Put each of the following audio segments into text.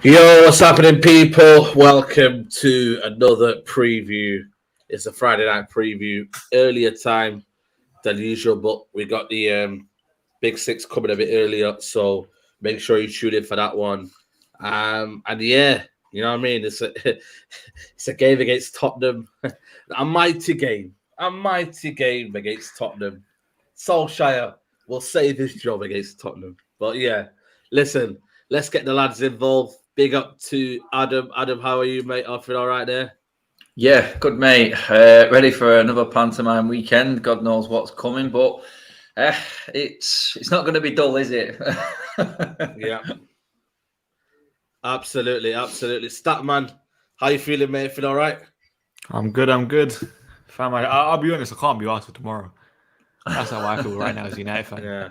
Yo, what's happening, people? Welcome to another preview. It's a Friday night preview, earlier time than usual, but we got the Big Six coming a bit earlier, so make sure you tune in for that one. And yeah, you know what I mean. It's a game against Tottenham, a mighty game against Tottenham. Solskjaer will save his job against Tottenham, but yeah, listen. Let's get the lads involved. Big up to Adam. Adam, how are you, mate? I feel all right there? Yeah, good, mate. Ready for another pantomime weekend. God knows what's coming, but it's not going to be dull, is it? Yeah. Absolutely. Statman, how you feeling, mate? Feel all right? I'm good. Fam, I'll be honest, I can't be asked for tomorrow. That's how I feel right now as a United fan. Yeah.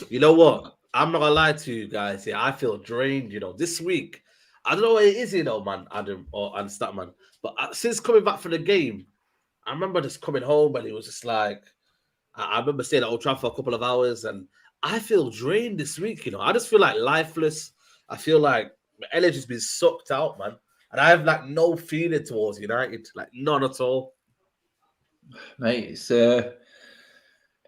You know what? I'm not gonna lie to you guys. Yeah, I feel drained. This week, I don't know what it is, man, Adam and Statman. But since coming back from the game, I remember just coming home and it was just like I remember staying at Old Trafford for a couple of hours, and I feel drained this week. I just feel like lifeless. I feel like my energy's been sucked out, man, and I have like no feeling towards United, like none at all. Mate,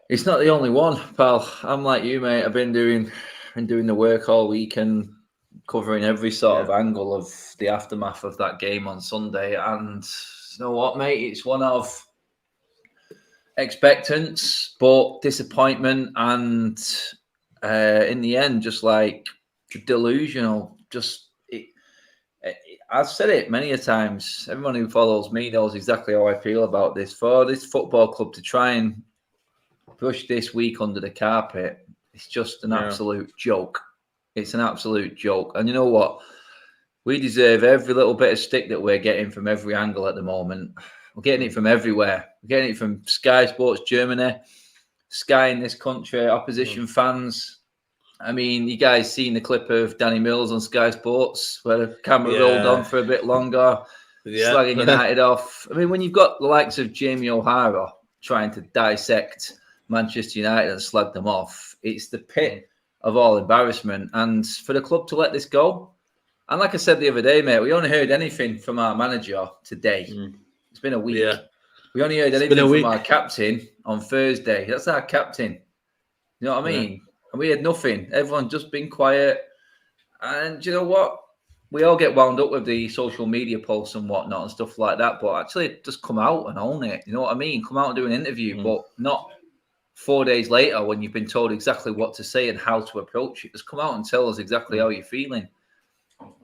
it's not the only one, pal. I'm like you, mate. I've been doing the work all week and covering every sort of angle of the aftermath of that game on Sunday. And you know what, mate? It's one of expectance, but disappointment, and in the end, just like delusional. I've said it many a times. Everyone who follows me knows exactly how I feel about this. For this football club to try and brush this week under the carpet, it's just an absolute joke. It's an absolute joke. And you know what? We deserve every little bit of stick that we're getting from every angle at the moment. We're getting it from everywhere. We're getting it from Sky Sports Germany, Sky in this country, opposition fans. I mean, you guys seen the clip of Danny Mills on Sky Sports where the camera rolled on for a bit longer, slagging United off. I mean, when you've got the likes of Jamie O'Hara trying to dissect Manchester United and slag them off, it's the pit of all embarrassment. And for the club to let this go, and like I said the other day, mate, we only heard anything from our manager today. It's been a week. Yeah. We only heard anything from our captain on Thursday. That's our captain. You know what I mean? Yeah. And we had nothing. Everyone's just been quiet. And you know what? We all get wound up with the social media posts and whatnot and stuff like that. But actually, just come out and own it. You know what I mean? Come out and do an interview, but not 4 days later when you've been told exactly what to say and how to approach it. Just come out and tell us exactly how you're feeling.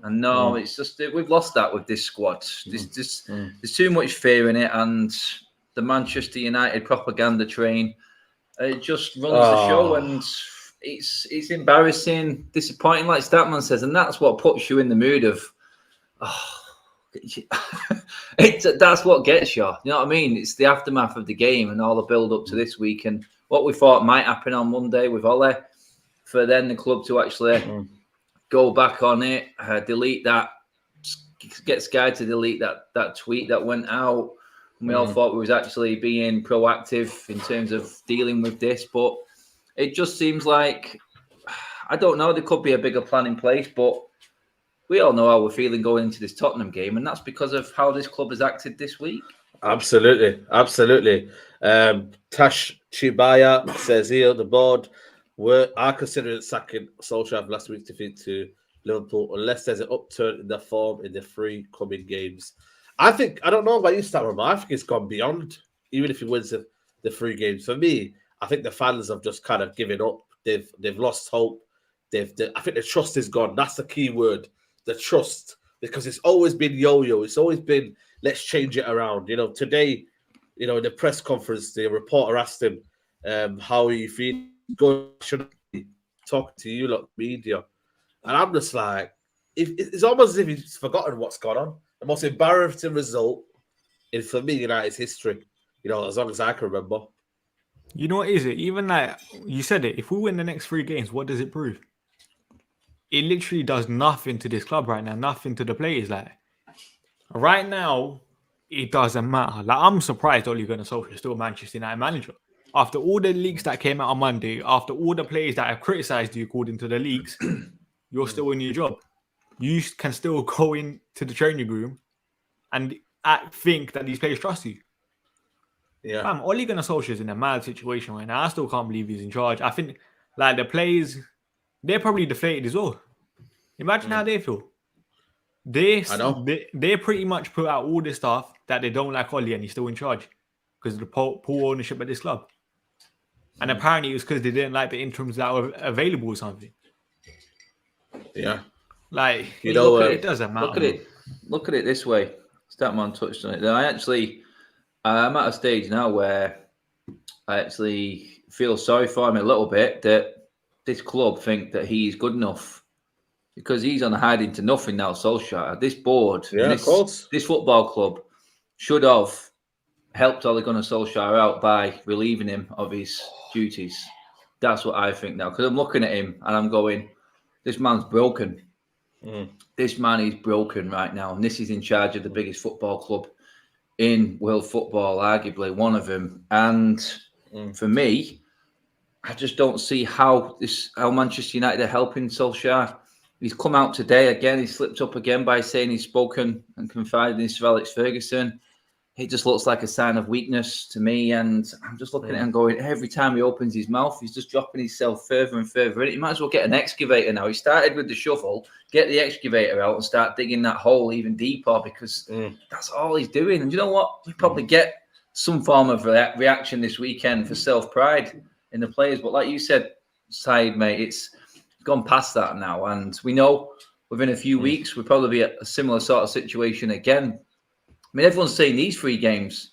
And no, it's just we've lost that with this squad. There's too much fear in it, and the Manchester United propaganda train it just runs the show, and it's embarrassing, disappointing, like Statman says, and that's what puts you in the mood of that's what gets you. You know what I mean? It's the aftermath of the game and all the build up to this week, and what we thought might happen on Monday with Ole, for then the club to actually go back on it, delete that, get Sky to delete that tweet that went out. And we all thought we was actually being proactive in terms of dealing with this, but it just seems like, I don't know, there could be a bigger plan in place, but we all know how we're feeling going into this Tottenham game, and that's because of how this club has acted this week. Absolutely. Tash Chibaya says here, the board I consider sacking Solskjaer last week's defeat to Liverpool unless there's an upturn in the form in the 3 coming games. I don't know about you, Statman, but I think it's gone beyond, even if he wins the 3 games. For me, I think the fans have just kind of given up. They've lost hope. I think the trust is gone. That's the key word, the trust, because it's always been yo-yo. It's always been, let's change it around. Today, in the press conference, the reporter asked him, how are you feeling? Good, should I talk to you, like media? And I'm just like, it's almost as if he's forgotten what's gone on. The most embarrassing result in, for me, United's history, as long as I can remember. You know what is it? Even like you said it, if we win the next 3 games, what does it prove? It literally does nothing to this club right now, nothing to the players. Like right now, it doesn't matter. Like I'm surprised Ole Gunnar Solskjaer is still Manchester United manager. After all the leaks that came out on Monday, after all the players that have criticised you according to the leaks, you're still in your job. you can still go into the training room and think that these players trust you. Yeah. Fam, Ole Gunnar Solskjaer is in a mad situation right now. I still can't believe he's in charge. I think like the players, they're probably deflated as well. Imagine how they feel. I know. They pretty much put out all this stuff that they don't like Ole and he's still in charge because of the poor ownership at this club. And apparently it was because they didn't like the interims that were available or something. Yeah. Like, it doesn't matter. Look at it this way. Statman touched on it. I'm at a stage now where I actually feel sorry for him a little bit that this club think that he's good enough because he's on a hiding to nothing now. Solskjaer, this board, of course, this football club should have helped Ole Gunnar Solskjaer out by relieving him of his duties. That's what I think now because I'm looking at him and I'm going, this man's broken. This man is broken right now, and this is in charge of the biggest football club in world football, arguably one of them. And for me, I just don't see how Manchester United are helping Solskjaer. He's come out today again. He slipped up again by saying he's spoken and confided in Sir Alex Ferguson. It just looks like a sign of weakness to me. And I'm just looking at him going, every time he opens his mouth, he's just dropping himself further and further in. He might as well get an excavator now. He started with the shovel, get the excavator out and start digging that hole even deeper because that's all he's doing. And you know what? We probably get some form of reaction this weekend for self-pride in the players. But like you said, Saeed, mate, it's gone past that now. And we know within a few weeks, we'll probably be at a similar sort of situation again. I mean, everyone's saying these 3 games.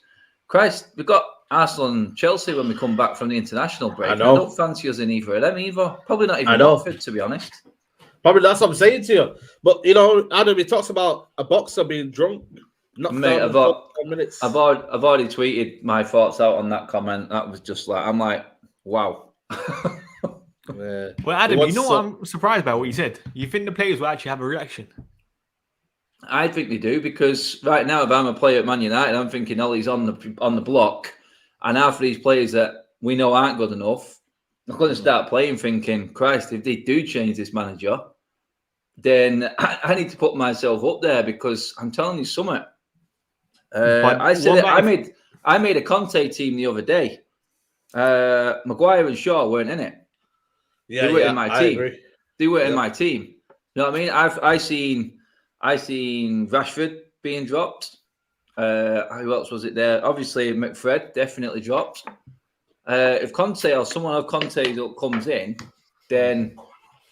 Christ, we've got Arsenal and Chelsea when we come back from the international break. I don't fancy us in either of them either. Probably not even Watford, to be honest. Probably that's what I'm saying to you. But, you know, Adam, he talks about a boxer being drunk. Mate, I've already tweeted my thoughts out on that comment. That was just like, I'm like, wow. Well, Adam, you know what I'm surprised by what you said? You think the players will actually have a reaction? I think they do because right now, if I'm a player at Man United, I'm thinking Ollie's on the block, and after these players that we know aren't good enough, I'm going to start playing thinking, Christ, if they do change this manager, then I need to put myself up there because I'm telling you something. I made a Conte team the other day. Maguire and Shaw weren't in it. Yeah, they were in my team. Agree. They were in my team. You know what I mean? I seen Rashford being dropped. Who else was it there? Obviously, McFred definitely dropped. If Conte or someone of Conte comes in, then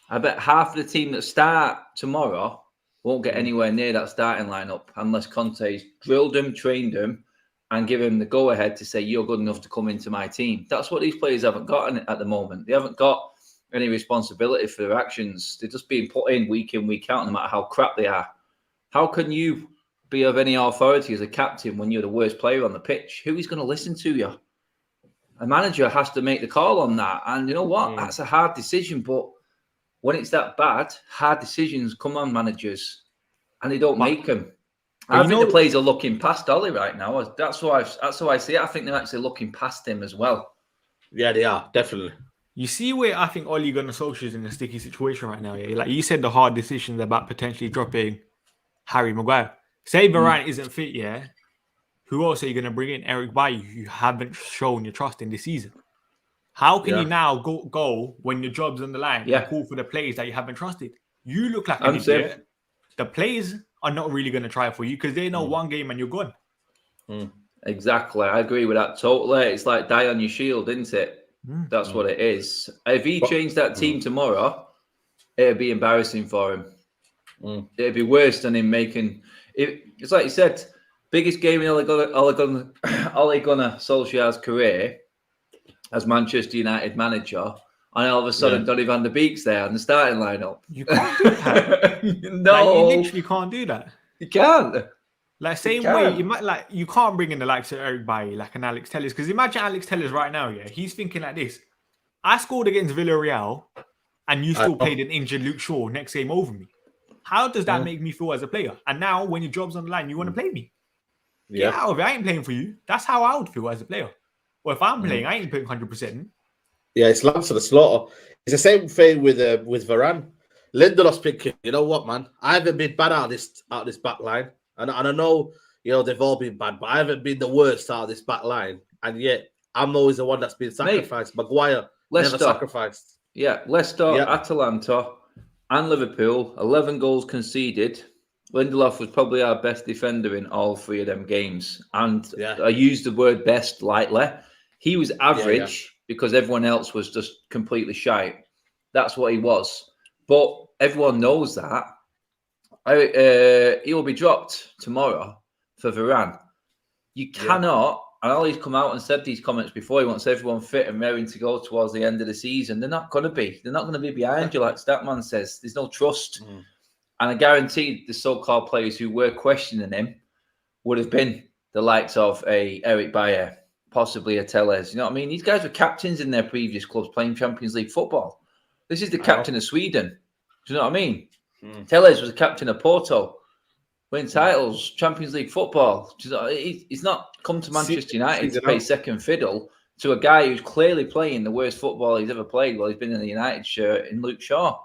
I bet half of the team that start tomorrow won't get anywhere near that starting lineup unless Conte's drilled them, trained them, and give him the go-ahead to say, you're good enough to come into my team. That's what these players haven't got at the moment. They haven't got any responsibility for their actions. They're just being put in, week out, no matter how crap they are. How can you be of any authority as a captain when you're the worst player on the pitch? Who is going to listen to you? A manager has to make the call on that. And you know what? That's a hard decision. But when it's that bad, hard decisions come on managers and they don't make them. I think the players are looking past Ole right now. That's how I see it. I think they're actually looking past him as well. Yeah, they are. Definitely. You see where I think Ole Gunnar Solskjaer is in a sticky situation right now. Yeah? Like you said, the hard decisions about potentially dropping Harry Maguire. Say Varane isn't fit, yeah? Who else are you going to bring in? Eric Bailly, who you haven't shown your trust in this season. How can you now go when your job's on the line and call for the players that you haven't trusted? You look like an idiot. The players are not really going to try for you because they know one game and you're gone. Exactly. I agree with that totally. It's like die on your shield, isn't it? That's what it is. If he changed that team tomorrow, it'd be embarrassing for him. It'd be worse than him making it. It's like you said, biggest game in Ole Gunnar Solskjaer's career as Manchester United manager, and all of a sudden Donny van der Beek's there in the starting lineup. You can't do that. No, like, you literally can't do that. You can't. Like same way, you can't bring in the likes of Eric Bailly, like an Alex Telles, because imagine Alex Telles right now, he's thinking like this: I scored against Villarreal, and you still played an injured Luke Shaw next game over me. How does that make me feel as a player? And now, when your job's on the line, you want to play me? Get out of it. I ain't playing for you. That's how I would feel as a player. Well, if I'm playing, I ain't putting 100%. Yeah, it's lambs to the slaughter. It's the same thing with Varane. Lindelof's thinking, you know what, man? I haven't been bad out of this back line. And I know, they've all been bad, but I haven't been the worst out of this back line. And yet, I'm always the one that's been sacrificed. Maguire never sacrificed. Yeah, Leicester, Atalanta, and Liverpool, 11 goals conceded. Lindelof was probably our best defender in all 3 of them games. And I use the word best lightly. He was average because everyone else was just completely shite. That's what he was. But everyone knows that. He will be dropped tomorrow for Varane. You cannot, and Ollie's come out and said these comments before, he wants everyone fit and raring to go towards the end of the season. They're not going to be. They're not going to be behind you, like Statman says. There's no trust. And I guarantee the so-called players who were questioning him would have been the likes of a Eric Bayer, possibly a Telles. You know what I mean? These guys were captains in their previous clubs playing Champions League football. This is the captain of Sweden. Do you know what I mean? Telles was the captain of Porto. Winning titles, Champions League football. He's not come to Manchester United to play second fiddle to a guy who's clearly playing the worst football he's ever played while he's been in the United shirt in Luke Shaw.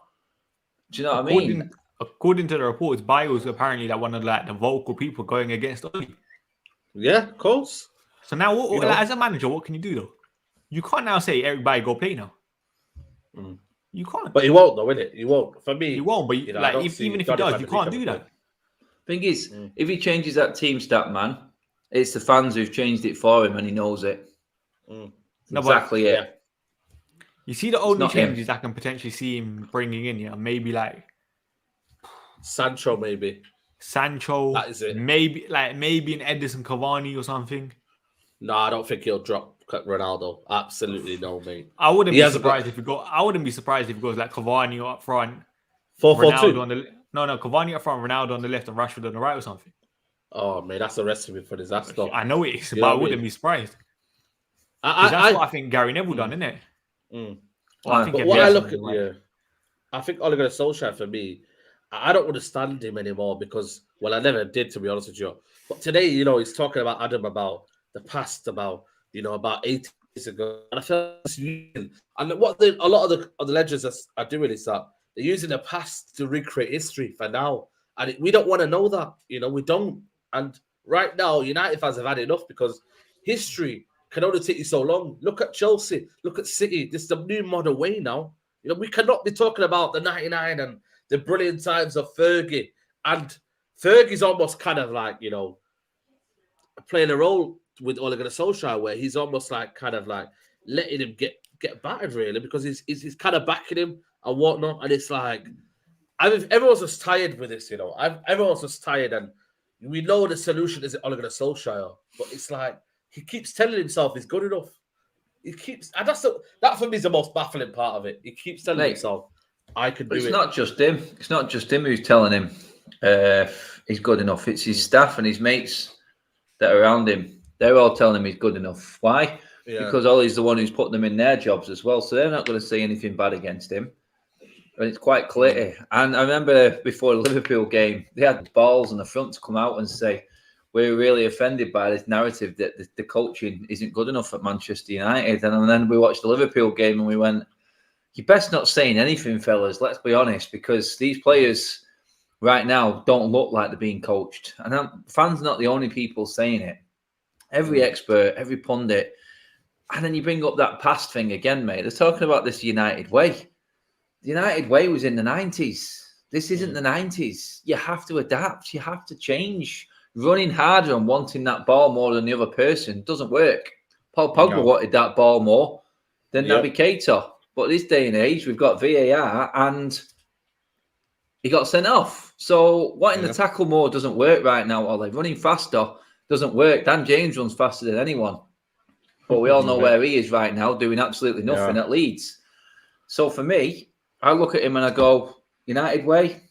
Do you know what I mean? According to the reports, Bio's apparently one of the vocal people going against Oli. Yeah, of course. So now, as a manager, what can you do though? You can't now say everybody go play now. You can't. But he won't, though, innit? He won't. For me, he won't. But even if he does, you can't do that. Thing is, if he changes that team stat, man, it's the fans who've changed it for him, and he knows it. Exactly it. Yeah. You see, the only changes I can potentially see him bringing in, maybe like Sancho, maybe. That is it. Maybe an Edison Cavani or something. No, I don't think he'll drop Ronaldo. Absolutely no, mate. I wouldn't be surprised if he goes like Cavani up front, 4-4-2 on the Cavani up front, Ronaldo on the left, and Rashford on the right or something. Oh, mate, that's a recipe for disaster. I know it is, but I wouldn't be surprised. That's what I think Gary Neville done, isn't it? I think I think Ole Gunnar Solskjaer, for me, I don't understand him anymore because, well, I never did, to be honest with you. But today, he's talking about Adam, about the past, about 8 years ago, and I feel and what a lot of the legends are doing is that they're using the past to recreate history for now, and we don't want to know that. We don't. And right now, United fans have had enough because history can only take you so long. Look at Chelsea. Look at City. This is the new modern way now. We cannot be talking about the 99 and the brilliant times of Fergie. And Fergie's almost kind of like, playing a role with Ole Gunnar Solskjaer where he's almost like kind of like letting him get battered, really, because he's kind of backing him and whatnot. And it's like, everyone's just tired with this, everyone's just tired. And we know the solution is Ole Gunnar Solskjaer, but it's like, he keeps telling himself he's good enough. And that for me is the most baffling part of it. He keeps telling himself, I can do it. It's not just him. It's not just him who's telling him he's good enough. It's his staff and his mates that are around him. They're all telling him he's good enough. Why? Yeah. Because Ollie's the one who's put them in their jobs as well. So they're not going to say anything bad against him. And it's quite clear. And I remember before the Liverpool game, they had balls on the front to come out and say, we're really offended by this narrative that the coaching isn't good enough at Manchester United. And then we watched the Liverpool game and we went, you're best not saying anything, fellas. Let's be honest, because these players right now don't look like they're being coached. And fans are not the only people saying it. Every expert, every pundit. And then you bring up that past thing again, mate. They're talking about this United way. The United way was in the 90s. This isn't the 90s. You have to adapt. You have to change. Running harder and wanting that ball more than the other person doesn't work. Paul Pogba wanted that ball more than Naby Keita. But this day and age, we've got VAR and he got sent off. So wanting the tackle more doesn't work right now, Ollie. Running faster doesn't work. Dan James runs faster than anyone. But we all know where he is right now, doing absolutely nothing at Leeds. So for me, I look at him and I go, United way?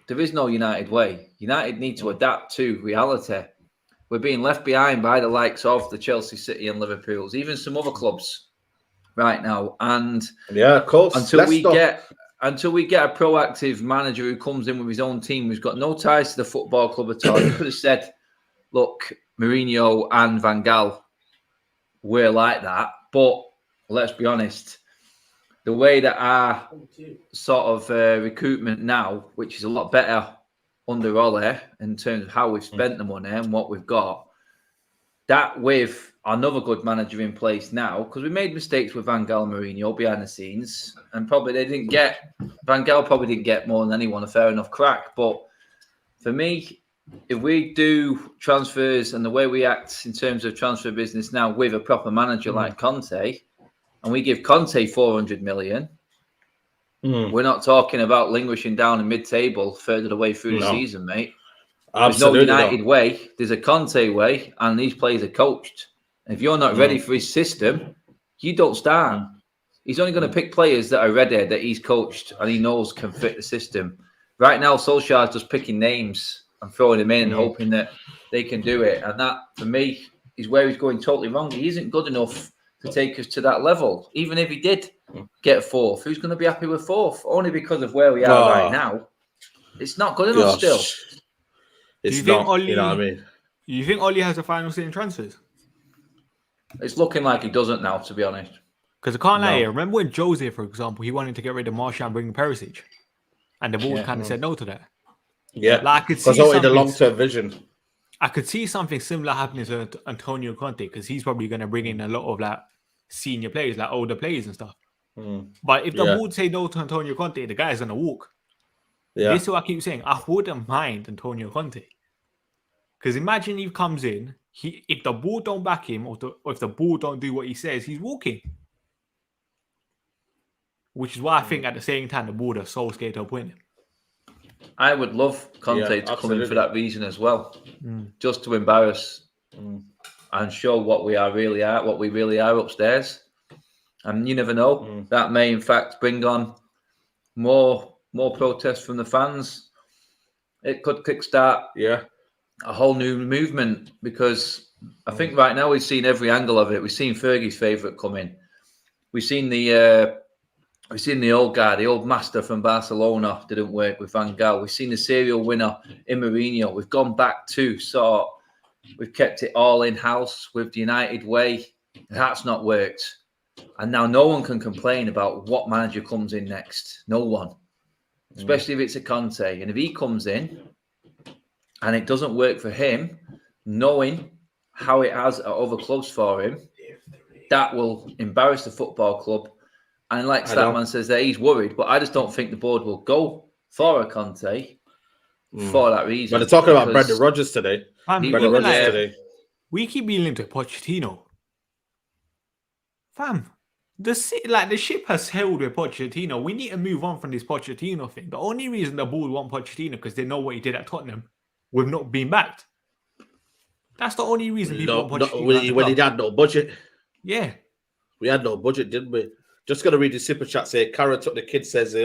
There is no United way. United need to adapt to reality. We're being left behind by the likes of the Chelsea, City and Liverpools, even some other clubs right now. And of course, until we get a proactive manager who comes in with his own team, who's got no ties to the football club at all, you could have said, look, Mourinho and Van Gaal were like that. But let's be honest, the way that our sort of recruitment now, which is a lot better under Ole in terms of how we've spent the money and what we've got, that with another good manager in place now, because we made mistakes with Van Gaal and Mourinho behind the scenes, and probably Van Gaal probably didn't get more than anyone a fair enough crack. But for me, if we do transfers and the way we act in terms of transfer business now with a proper manager like Conte, and we give Conte 400 million, we're not talking about languishing down in mid-table further the way through the season, mate. Absolutely. There's no United way. There's a Conte way, and these players are coached. And if you're not ready for his system, you don't start. He's only going to pick players that are ready, that he's coached and he knows can fit the system. Right now, Solskjaer is just picking names and throwing them in, hoping that they can do it. And that, for me, is where he's going totally wrong. He isn't good enough to take us to that level. Even if he did get fourth, who's going to be happy with fourth? Only because of where we are right now. It's not good enough still. It's not, Oli, you know what I mean? You think Oli has a final say in transfers? It's looking like he doesn't now, to be honest. Because I can't lie here. Remember when Jose, for example, he wanted to get rid of Martial and bring Perisic? And the board kind of said no to that. Yeah, like, because only the long-term vision. I could see something similar happening to Antonio Conte, because he's probably going to bring in a lot of like senior players, like older players and stuff. But if the board say no to Antonio Conte, the guy's going to walk. Yeah. This is what I keep saying. I wouldn't mind Antonio Conte. Because imagine he comes in, if the board don't back him, or if the board don't do what he says, he's walking. Which is why I think at the same time the board are so scared to appoint him. I would love Conte to come in for that reason as well. Just to embarrass and show what we really are upstairs. And you never know. That may in fact bring on more protests from the fans. It could kickstart a whole new movement, because I think right now we've seen every angle of it. We've seen Fergie's favourite come in. We've seen the old guy, the old master from Barcelona didn't work with Van Gaal. We've seen the serial winner in Mourinho. We've gone back to we've kept it all in-house with the United way. That's not worked. And now no one can complain about what manager comes in next. No one. Especially if it's a Conte. And if he comes in and it doesn't work for him, knowing how it has at other clubs for him, that will embarrass the football club. And like Statman says there, he's worried, but I just don't think the board will go for a Conte for that reason. But they're talking about Brendan Rodgers today. We keep being linked to Pochettino. Fam, the ship has sailed with Pochettino. We need to move on from this Pochettino thing. The only reason the board want Pochettino because they know what he did at Tottenham with not being backed. That's the only reason people want Pochettino. When he had no budget. Yeah. We had no budget, didn't we? Just going to read the super chat here. Karen took the kid says,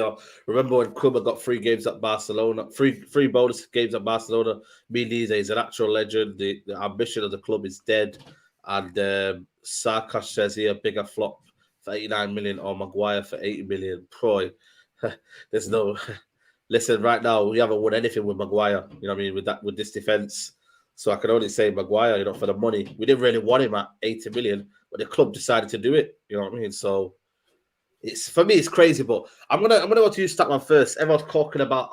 remember when Krummer got 3 games at Barcelona, three bonus games at Barcelona? Mendes is an actual legend. The ambition of the club is dead. And Sarkash says here, bigger flop for 89 million or Maguire for 80 million. Boy, there's no... Listen, right now, we haven't won anything with Maguire, you know what I mean, with this defence. So I can only say Maguire, for the money. We didn't really want him at 80 million, but the club decided to do it, you know what I mean? So... for me, it's crazy, but I'm gonna go to you, Statman, first. Everyone's talking about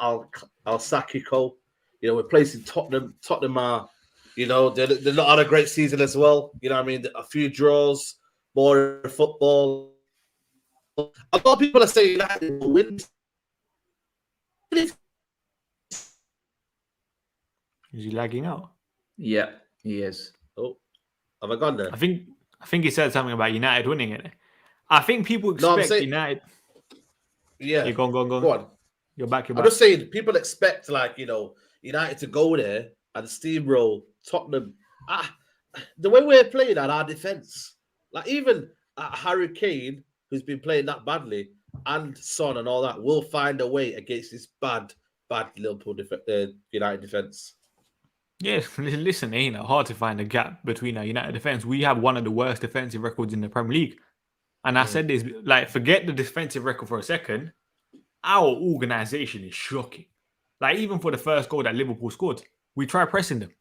EL-SACKICO. We're placing Tottenham. Tottenham are, they're not on a great season as well. You know what I mean? A few draws, more football. A lot of people are saying United will win. Is he lagging out? Yeah, he is. Oh, have I gone there? I think he said something about United winning it. I think people expect United. Yeah. Go on. You're back. I'm just saying, people expect, United to go there and steamroll Tottenham. The way we're playing at our defence, even Harry Kane, who's been playing that badly, and Son and all that, will find a way against this bad Liverpool United defence. Yes, listen, it ain't hard to find a gap between our United defence. We have one of the worst defensive records in the Premier League. And I said this, forget the defensive record for a second. Our organisation is shocking. Even for the first goal that Liverpool scored, we tried pressing them.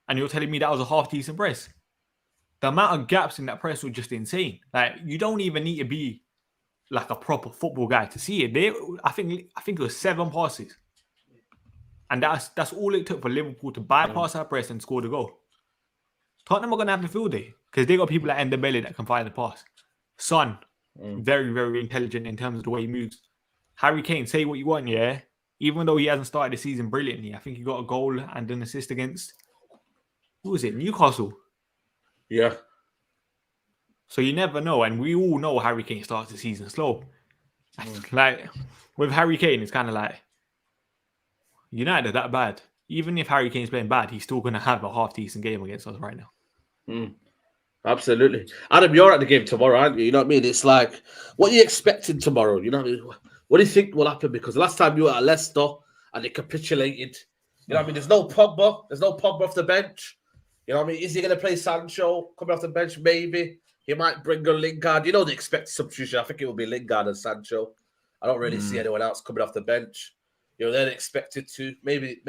And you're telling me that was a half-decent press. The amount of gaps in that press was just insane. You don't even need to be like a proper football guy to see it. I think it was 7 passes. And that's all it took for Liverpool to bypass our press and score the goal. Tottenham are going to have a field day because they got people like Dembele that can find the pass. Son, very, very intelligent in terms of the way he moves. Harry Kane, say what you want, yeah? Even though he hasn't started the season brilliantly, I think he got a goal and an assist against, who was it? Newcastle. Yeah. So you never know. And we all know Harry Kane starts the season slow. Like, with Harry Kane, it's kind of like, United are that bad. Even if Harry Kane's playing bad, he's still going to have a half-decent game against us right now. Absolutely. Adam, you're at the game tomorrow, aren't you? You know what I mean? It's like, what are you expecting tomorrow? You know what I mean? What do you think will happen? Because last time you were at Leicester and they capitulated. You know what I mean? There's no Pogba. There's no Pogba off the bench. You know what I mean? Is he going to play Sancho coming off the bench? Maybe. He might bring a Lingard. You know the expected substitution. I think it will be Lingard and Sancho. I don't really see anyone else coming off the bench. You know, they're expected to. Maybe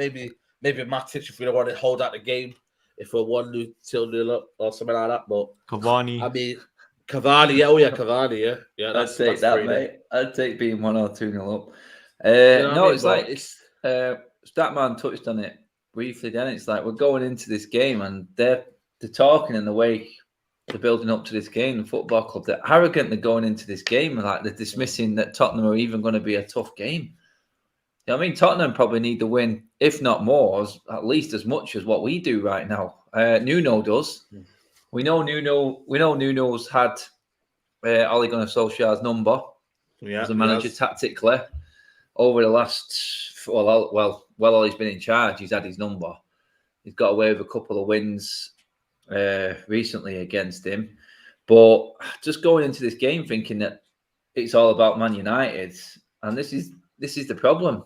Matic if we don't want to hold out the game. If we're 1-0 up or something like that. But Cavani. I mean, Cavani. Yeah, Cavani. Yeah. Yeah, I'd take that, mate. I'd take being 1 or 2-0 up. It's like Statman touched on it briefly. Then it's like we're going into this game and they're talking in the way they're building up to this game. The football club, they're arrogant. They're going into this game like they're dismissing that Tottenham are even going to be a tough game. You know, I mean, Tottenham probably need the win, if not more, at least as much as what we do right now. Nuno does. We know Nuno's had Ole Gunnar Solskjaer's number as a manager tactically over the last while Ole's been in charge. He's had his number. He's got away with a couple of wins recently against him, but just going into this game thinking that it's all about Man United, and this is the problem.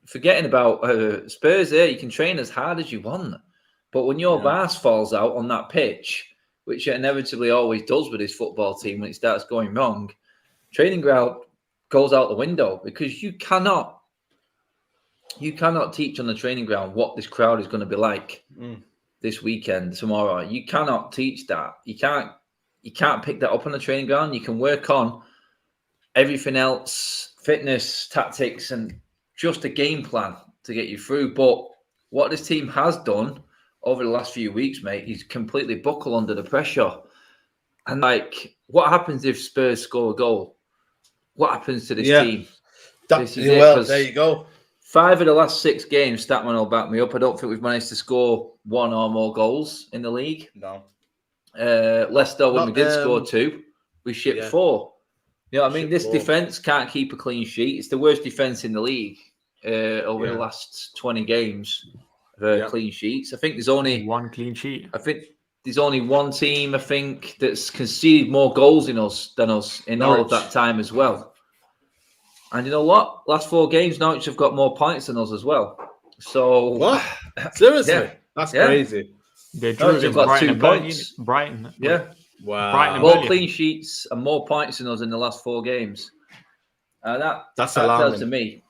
Forgetting about Spurs there, you can train as hard as you want. But when your arse falls out on that pitch, which it inevitably always does with this football team when it starts going wrong, training ground goes out the window because you cannot teach on the training ground what this crowd is going to be like this weekend, tomorrow. You cannot teach that. You can't pick that up on the training ground. You can work on everything else, fitness, tactics, and just a game plan to get you through. But what this team has done over the last few weeks, mate, is completely buckle under the pressure. And like, what happens if Spurs score a goal? What happens to this team? There you go. 5 of the last 6 games, Statman will back me up. I don't think we've managed to score 1 or more goals in the league. No. Leicester, when we did score 2, we shipped 4. You know what I mean? This defence can't keep a clean sheet. It's the worst defence in the league over the last 20 games of clean sheets. I think there's only 1 clean sheet. I think there's only 1 team, I think, that's conceded more goals than us in all of that time as well. And you know what? Last 4 games, Norwich have got more points than us as well. So what? Seriously? That's crazy. They've got 2 points. Brighton. Yeah. Wow. More clean sheets and more points than us in the last 4 games. That tells to me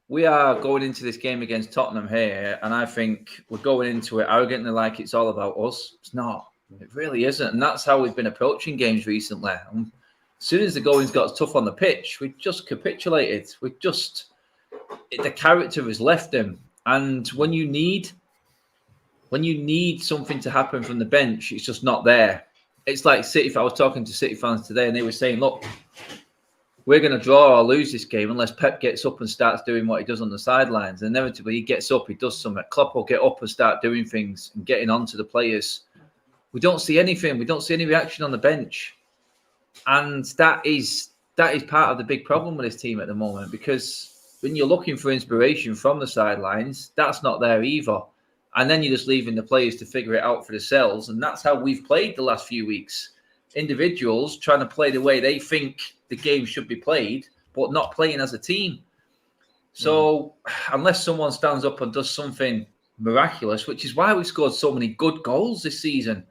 we are going into this game against Tottenham here, and I think we're going into it arrogantly like it's all about us. It's not. It really isn't. And that's how we've been approaching games recently. And as soon as the goings got tough on the pitch, we just capitulated. The character has left him. And when you need something to happen from the bench, it's just not there. It's like City. I was talking to City fans today, and they were saying, look, we're going to draw or lose this game unless Pep gets up and starts doing what he does on the sidelines. And inevitably, he gets up, he does something. Klopp will get up and start doing things and getting on to the players. We don't see anything. We don't see any reaction on the bench. And that is part of the big problem with this team at the moment, because when you're looking for inspiration from the sidelines, that's not there either. And then you're just leaving the players to figure it out for themselves. And that's how we've played the last few weeks. Individuals trying to play the way they think the game should be played, but not playing as a team. So unless someone stands up and does something miraculous, which is why we've scored so many good goals this season.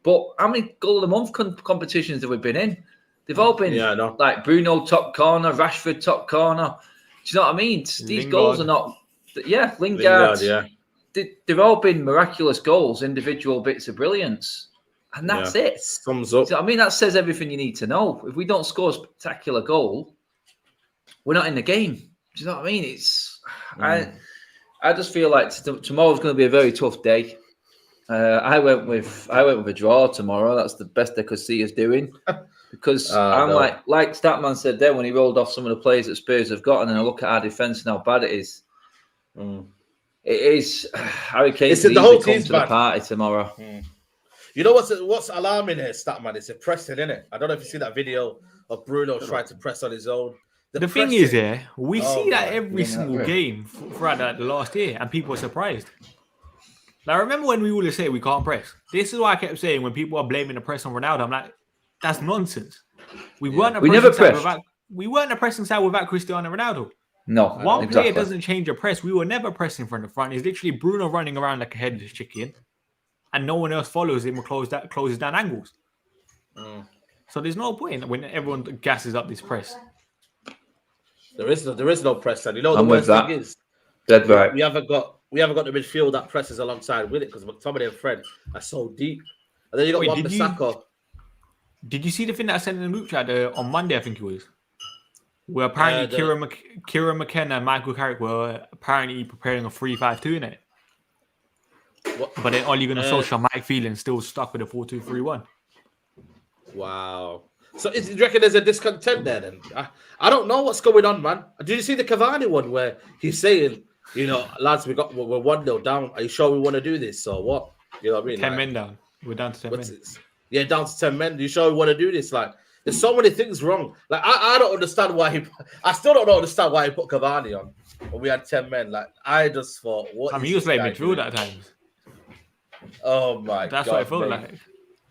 But how many goal of the month competitions have we been in? They've all been like Bruno top corner, Rashford top corner. Do you know what I mean? These goals are not... Lingard. They've all been miraculous goals, individual bits of brilliance. And that's it. Sums up. So, I mean, that says everything you need to know. If we don't score a spectacular goal, we're not in the game. Do you know what I mean? It's I just feel like tomorrow's going to be a very tough day. I went with a draw tomorrow. That's the best I could see us doing. Because I'm like Statman said there when he rolled off some of the players that Spurs have got, and then I look at our defence and how bad it is. It is. Harry Kane could easily come to the party tomorrow. You know what's alarming here, Statman? It's a pressing, isn't it? I don't know if you see that video of Bruno trying to press on his own. The thing is, we see that every single game throughout the last year, and people are surprised. Like, remember when we always say we can't press? This is why I kept saying when people are blaming the press on Ronaldo, I'm like, that's nonsense. We never pressed. We weren't a pressing side without Cristiano Ronaldo. No, one player doesn't change a press. We were never pressing from the front. It's literally Bruno running around like a headless chicken, and no one else follows him or closes down angles. So there's no point when everyone gasses up this press. There is no press, and you know the worst thing is, dead right. We haven't got the midfield that presses alongside with it because McTominay and Fred are so deep, and then you got Wan-Bissaka. Did you see the thing that I sent in the group chat on Monday? I think it was. Where apparently Kieran McKenna and Michael Carrick were apparently preparing a 3-5-2 in it. But then Ole Gunnar Solskjaer, Mike Phelan still stuck with a 4-2-3-1. Wow. So do you reckon there's a discontent there then? I don't know what's going on, man. Did you see the Cavani one where he's saying, lads, we're 1-0 down. Are you sure we want to do this or what? You know what I mean? 10 men down. We're down to 10 men. Yeah, down to 10 men. Are you sure we want to do this? Like, there's so many things wrong. Like, I don't understand why I still don't understand why he put Cavani on when we had 10 men. Like, I just thought, what? I mean, he was playing midfield at times. Oh my God. That's what I felt like.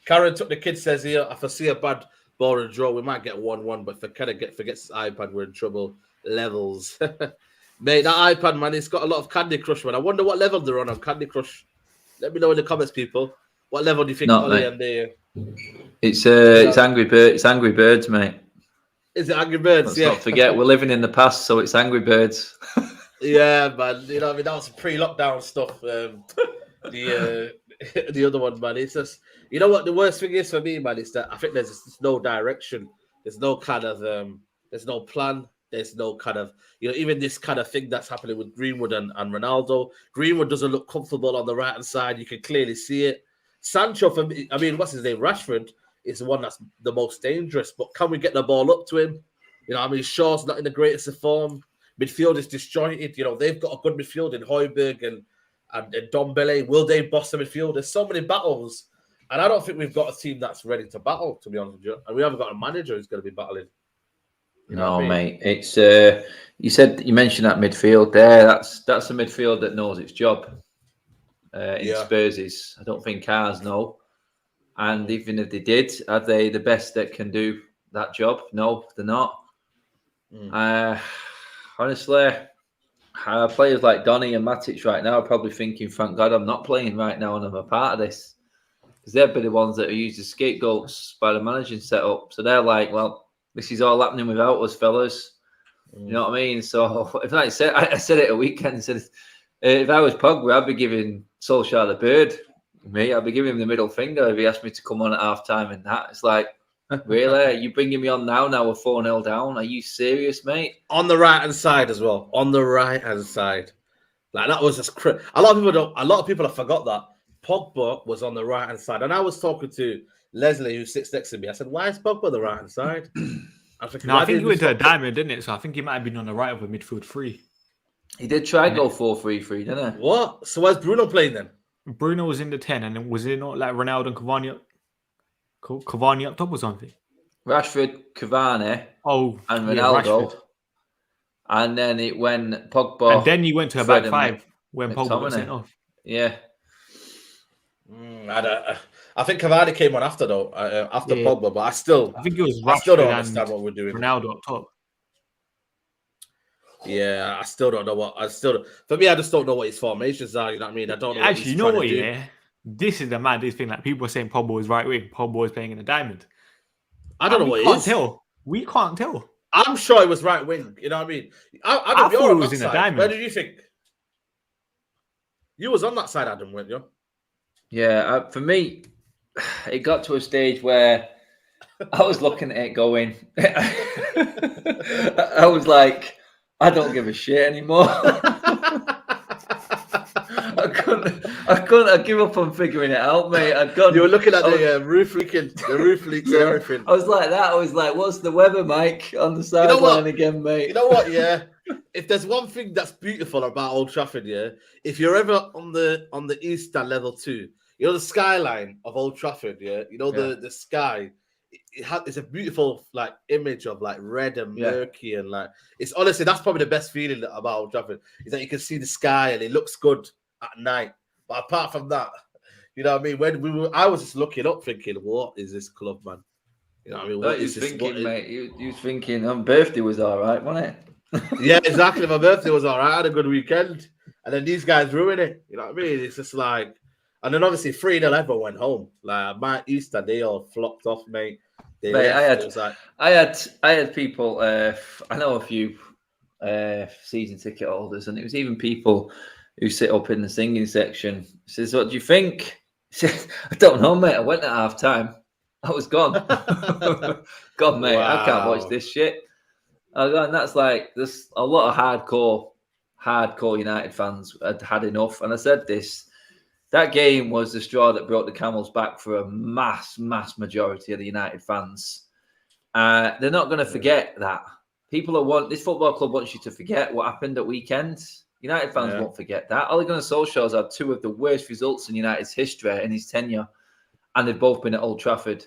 Karen took the kid says here, if I see a bad ball and draw, we might get 1-1, but if I kind of forgets his iPad, we're in trouble. Levels. Mate, that iPad, man, it's got a lot of Candy Crush, man. I wonder what level they're on Candy Crush. Let me know in the comments, people. What level do you think Ollie and they? It's Angry Birds, mate. Is it Angry Birds? Let's not forget, we're living in the past, so it's Angry Birds. Yeah, man. You know what I mean? That was pre-lockdown stuff. The other one, man. It's just, you know what the worst thing is for me, man, is that I think there's no direction. There's no kind of there's no plan. There's no kind of, even this kind of thing that's happening with Greenwood and Ronaldo. Greenwood doesn't look comfortable on the right-hand side. You can clearly see it. Sancho, for me, I mean, what's his name? Rashford is the one that's the most dangerous. But can we get the ball up to him? I mean, Shaw's not in the greatest of form. Midfield is disjointed. They've got a good midfield in Højbjerg and Dombele. Will they boss the midfield? There's so many battles. And I don't think we've got a team that's ready to battle, to be honest with you. And we haven't got a manager who's going to be battling. No, mate. It's you mentioned that midfield there. That's a midfield that knows its job. Spurs I don't think ours know. And even if they did, are they the best that can do that job? No, they're not. Honestly, players like Donny and Matic right now are probably thinking, thank God I'm not playing right now and I'm a part of this. Because they'll be the ones that are used as scapegoats by the managing setup. So they're like, well, this is all happening without us, fellas. You know what I mean? So, if I said it a weekend, said if I was Pogba, I'd be giving Solskjaer the bird. I'd be giving him the middle finger if he asked me to come on at half time and that. It's like, really? Are you bringing me on now? Now we're 4-0 down. Are you serious, mate? On the right hand side as well. On the right hand side, like that was just a lot of people have forgot that Pogba was on the right hand side. And I was talking to Leslie, who sits next to me. I said, "Why is Pogba on the right hand side?" I think he went to a diamond, didn't it? So I think he might have been on the right of a midfield three. He did try go 4-3-3, didn't he? What? So where's Bruno playing then? Bruno was in the 10, and then was it not like Ronaldo and Cavani up top or something? Rashford, Cavani, and Ronaldo. And then it went Pogba. And then he went to a back five when Pogba was sent off. Yeah. I think Cavani came on after though, after Pogba, but I think it was Rashford. I still don't understand what we're doing. Ronaldo up top. Yeah, I still don't know for me, I just don't know what his formations are. You know what I mean? I don't know. Actually, you know what? Yeah, this is the maddest thing. Like people are saying, Pogba is right wing. Pogba is playing in a diamond. I don't know what it is. We can't tell. I'm sure it was right wing. You know what I mean? I thought it was in a diamond. Where did you think? You was on that side, Adam, weren't you? Yeah, for me, it got to a stage where I was looking at it going, I was like, I don't give a shit anymore. I give up on figuring it out, mate. You were looking at the roof leaks and everything. I was like that. I was like, what's the weather, Mike, on the sideline again, mate? You know what, yeah? If there's one thing that's beautiful about Old Trafford, yeah, if you're ever on the east stand level 2, you know the skyline of Old Trafford, yeah, you know the sky, it's a beautiful like image of like red and murky and like it's honestly that's probably the best feeling about Old Trafford is that you can see the sky and it looks good at night. But apart from that, you know what I mean? I was just looking up thinking, what is this club, man? You know what I mean? What you is this? Thinking, mate? You was thinking, birthday was all right, wasn't it? Yeah, exactly. My birthday was all right. I had a good weekend. And then these guys ruin it. You know what I mean? It's just like, and then obviously 3-0 everyone went home. Like my Easter, they all flopped off, mate. I had people. I know a few season ticket holders, and it was even people who sit up in the singing section. Says, "What do you think?" Says, "I don't know, mate. I went at half time. I was gone. God, mate, I can't watch this shit." And that's like there's a lot of hardcore United fans had enough. And I said this. That game was the straw that broke the camel's back for a mass majority of the United fans. They're not going to forget that. This football club wants you to forget what happened at weekends. United fans won't forget that. Ole Gunnar Solskjaer's had 2 of the worst results in United's history in his tenure, and they've both been at Old Trafford.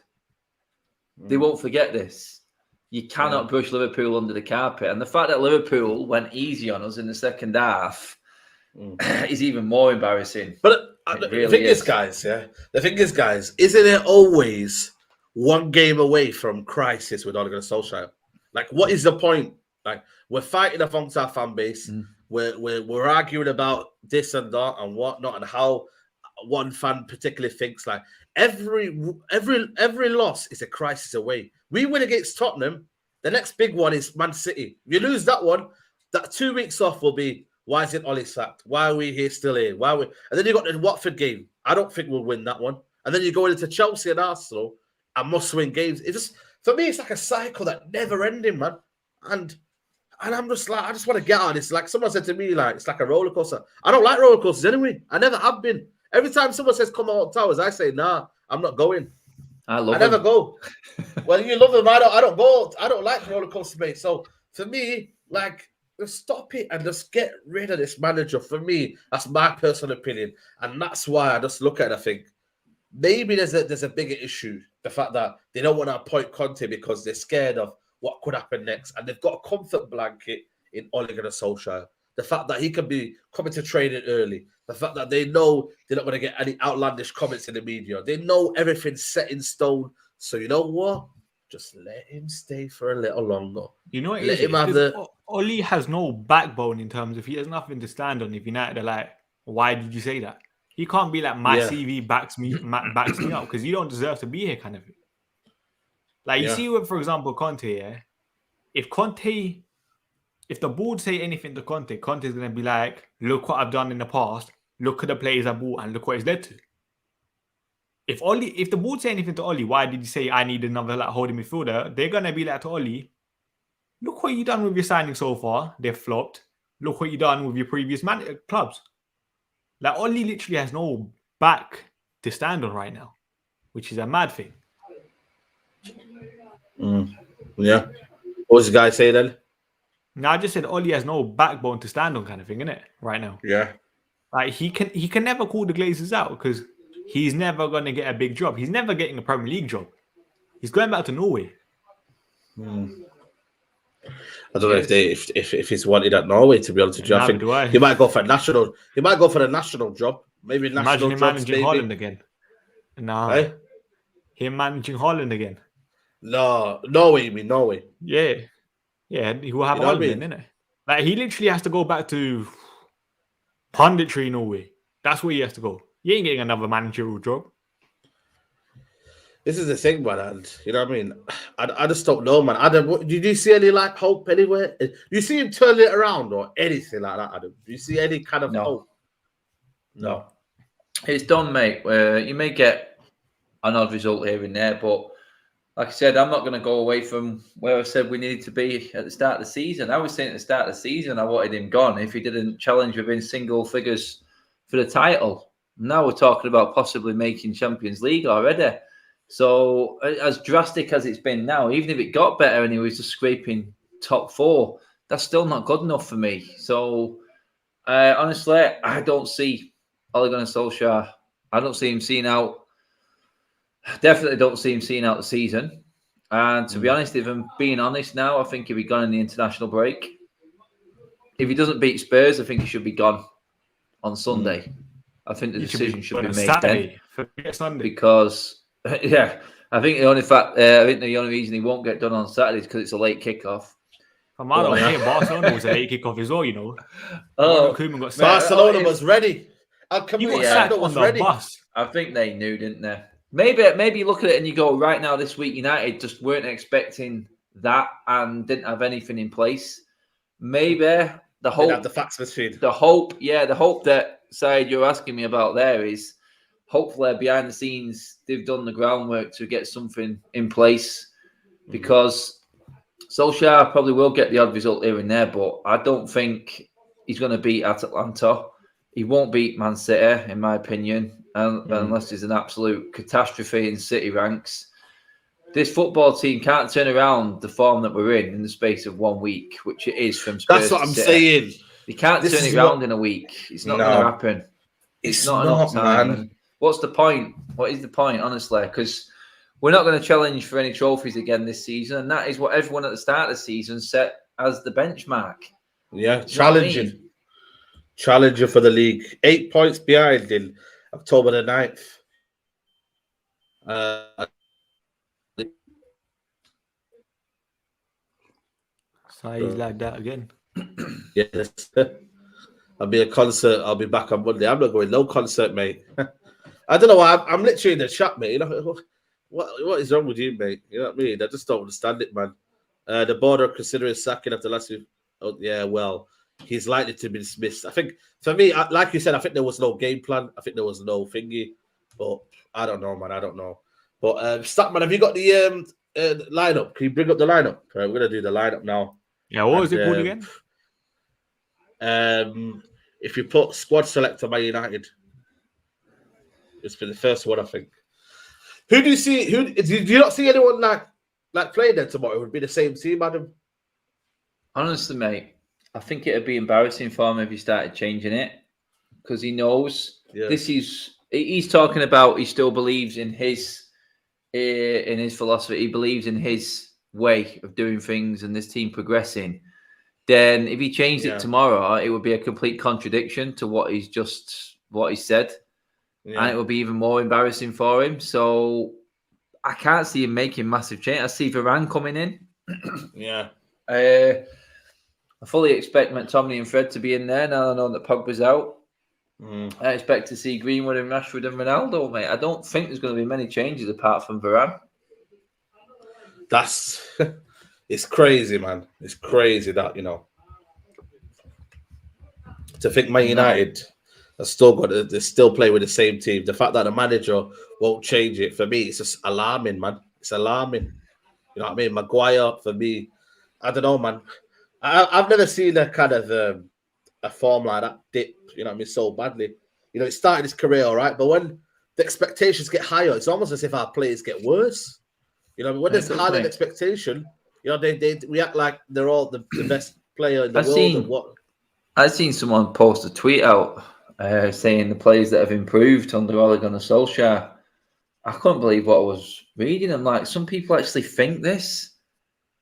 They won't forget this. You cannot brush Liverpool under the carpet. And the fact that Liverpool went easy on us in the second half is even more embarrassing. But the thing is, guys, isn't it always one game away from crisis with Ole Gunnar Solskjaer? Like, what is the point? Like, we're fighting amongst our fan base. We're arguing about this and that and whatnot and how one fan particularly thinks. Like, every loss is a crisis away. We win against Tottenham. The next big one is Man City. If you lose that one, that 2 weeks off will be, why is it Ole sacked? Why are we still here? And then you got the Watford game. I don't think we'll win that one. And then you go into Chelsea and Arsenal and must-win games. It just, for me, it's like a cycle that never ending, man. And I'm just like, I just want to get out of this. Like someone said to me, like it's like a roller coaster. I don't like roller coasters anyway. I never have been. Every time someone says come out towers, I say nah, I'm not going. I never go. Well, you love them. I don't go. I don't like roller coaster, mate. So for me, like, just stop it and just get rid of this manager. For me, that's my personal opinion, and that's why I just look at it and I think maybe there's a bigger issue. The fact that they don't want to appoint Conte because they're scared of what could happen next, and they've got a comfort blanket in Ole Gunnar Solskjaer. The fact that he can be coming to training early. The fact that they know they're not going to get any outlandish comments in the media. They know everything's set in stone. So you know what? Just let him stay for a little longer. You know what? Let him have Ole has no backbone in terms of he has nothing to stand on. If United are like, why did you say that? He can't be like, my CV backs me up because you don't deserve to be here, kind of thing. Like you see, with for example, Conte. If the board say anything to Conte, Conte's going to be like, look what I've done in the past. Look at the players I bought and look what it's led to. If the board say anything to Ole, why did you say I need another like holding midfielder? They're going to be like to Ole, look what you done with your signing so far. They've flopped. Look what you done with your previous clubs. Like Ole literally has no back to stand on right now, which is a mad thing. Yeah. What does the guy say then? No, I just said Ole has no backbone to stand on, kind of thing, innit? Right now. Yeah. Like he can never call the Glazers out because he's never gonna get a big job. He's never getting a Premier League job. He's going back to Norway. I don't know if he's wanted at Norway, to be honest with you. I think he might go for national. He might go for the national job. Maybe national. Imagine him managing Holland again. No. Hey? Him managing Holland again. No, Norway. You mean Norway? Yeah. Yeah, he will have Holland, innit? Like he literally has to go back to punditry in Norway. That's where he has to go. He ain't getting another managerial job. This is the thing, man. And you know what I mean? I just don't know, man. Adam, did you see any like hope anywhere? Do you see him turn it around or anything like that, Adam? Do you see any kind of hope? No. It's done, mate. You may get an odd result here and there. But like I said, I'm not going to go away from where I said we needed to be at the start of the season. I was saying at the start of the season I wanted him gone if he didn't challenge within single figures for the title. Now we're talking about possibly making Champions League already. So as drastic as it's been now, even if it got better and he was just scraping top 4, that's still not good enough for me. So honestly, I don't see Ole Gunnar Solskjaer. I don't see him seeing out. Definitely don't see him seeing out the season. And to be honest, if I'm being honest now, I think he'll be gone in the international break. If he doesn't beat Spurs, I think he should be gone on Sunday. I think the decision should be made Saturday. Then. Sunday. Because yeah, I think the only reason he won't get done on Saturday is because it's a late kickoff. Barcelona was a late kickoff as well, you know. Barcelona was ready. Was ready. Bus. I think they knew, didn't they? Maybe you look at it and you go, right now this week United just weren't expecting that and didn't have anything in place. Maybe the hope, have the facts machine. The hope that side you're asking me about there is hopefully behind the scenes they've done the groundwork to get something in place, because Solskjaer probably will get the odd result here and there, but I don't think he's going to beat Atalanta. He won't beat Man City, in my opinion, unless there's an absolute catastrophe in City ranks. This football team can't turn around the form that we're in the space of 1 week, which it is from Spurs. That's what I'm saying. They can't turn it around in a week. It's not going to happen. It's not enough time. Man. What's the point? What is the point, honestly? Because we're not going to challenge for any trophies again this season, and that is what everyone at the start of the season set as the benchmark. Yeah, challenging. Challenger for the league. 8 points behind in October the 9th. So he's like that again. Yes. I'll be a concert. I'll be back on Monday. I'm not going no concert, mate. I don't know why. I'm literally in the shop, mate. You know what is wrong with you, mate? You know what I mean? I just don't understand it, man. The board are considering sacking after last week. Oh, yeah, well, he's likely to be dismissed. I think for me, like you said, I think there was no game plan. I think there was no thingy. But I don't know, man. I don't know. But Statman, have you got the lineup? Can you bring up the lineup? We're gonna do the lineup now. Yeah, what was it called again? If you put squad selector by United, it's been the first one, I think. Who do you see? Do you not see anyone like playing there tomorrow? It would be the same team, Adam. Honestly, mate, I think it'd be embarrassing for him if he started changing it, because he knows this is. He's talking about he still believes in his philosophy. He believes in his way of doing things and this team progressing. Then if he changed it tomorrow, it would be a complete contradiction to what he said. Yeah. And it would be even more embarrassing for him. So I can't see him making massive change. I see Varane coming in. Yeah. I fully expect McTominay and Fred to be in there now I know that Pogba's out. I expect to see Greenwood and Rashford and Ronaldo, mate. I don't think there's going to be many changes apart from Varane. It's crazy, man. It's crazy that, to think Man United are they still play with the same team. The fact that the manager won't change it, for me, it's just alarming, man. It's alarming. You know what I mean? Maguire, for me, I don't know, man. I've never seen a kind of a form like that dip, you know what I mean, so badly. It started his career all right, but when the expectations get higher, it's almost as if our players get worse. When there's higher expectation, they react like they're all the best player in the world. I've seen someone post a tweet out saying the players that have improved under Ole Gunnar Solskjaer. I couldn't believe what I was reading. I'm like, some people actually think this.